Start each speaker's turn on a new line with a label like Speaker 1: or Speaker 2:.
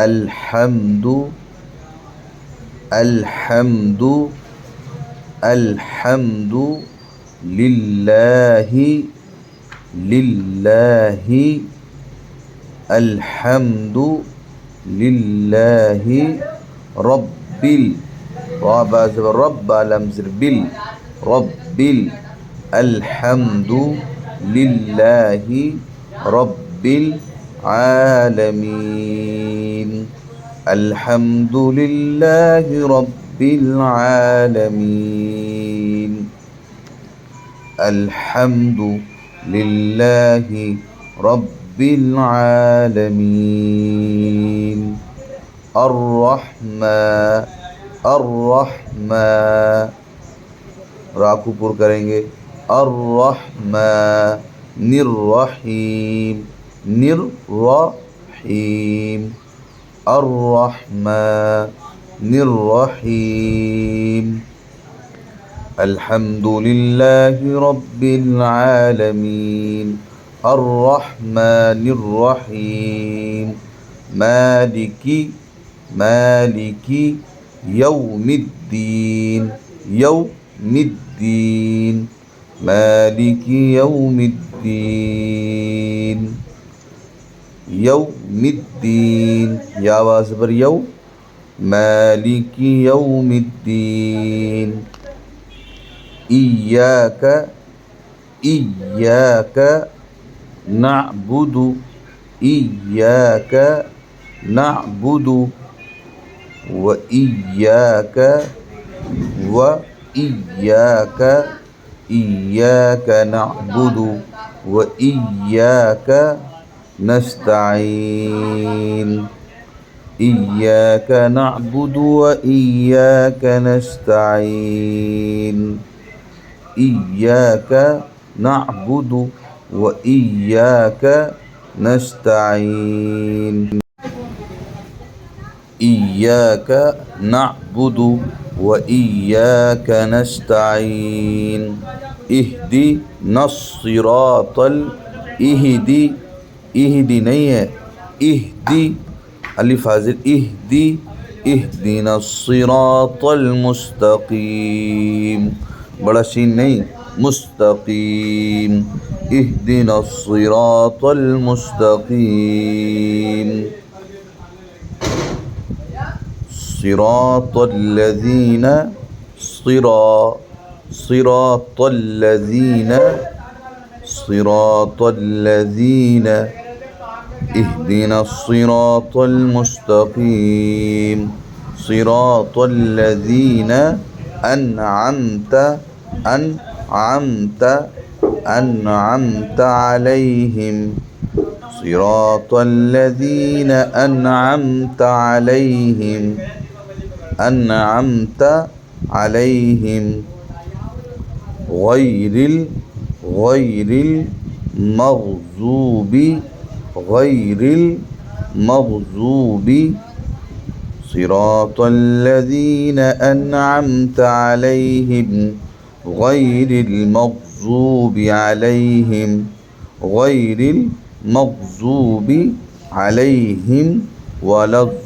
Speaker 1: अलहम्दु अलहम्दु अलहम्दु लिल्लाहि लिल्लाहि अलहम्दु लिल्लाहि रब्बिल रब्ब लम ज़र बिल रब्बिल अलहम्दु लिल्लाहि रब्बिल आलमीन अलहम्दु लिल्लाहि रब्बिल आलमीन अलहम्दु लिल्लाहि रब्बिल आलमीन अर्रहमा राकूपुर करेंगे अर्रहमानिर्रहीम निर्रहीम अर्रहमानिर्रहीम अल्हम्दुलिल्लाहि रब्बिल आलमीन अर्रहमानिर्रहीम मालिकी मालिकी यौमिद्दीन यौमिद्दीन मालिकी यौमिद्दीन यौमिद्दीन या आवाज़ पर यौ मालिकी यौमिद्दीन इय्याक इय्याक नअबुदु इय्याक नअबुदु व इय्याक इय्याक नअबुदु व इय्याक नस्तईन इय्याक नअबुदु व इय्याक नस्तईन इय्याक नअबुदु व इय्याक नस्तईन इय्याक नअबुदु व इय्याक नस्तईन इहदिनस्सिरातल इहदी इहदी नहीं है इहदी अलिफ हाजिर इहदी इहदिनस्सिरातल मुस्तकीम बड़ा शीन नहीं मुस्तकीम इहदिनस्सिरातल मुस्तकीम सिरातल्लज़ीन सिरातल्लज़ीन इहदिनस्सिरातल मुस्तकीम सिरातल्लज़ीन أنعمت عليهم صراط الذين أنعمت عليهم غير المغضوب صراط الذين أنعمت عليهم غير المغضوب عليهم ولا الضالين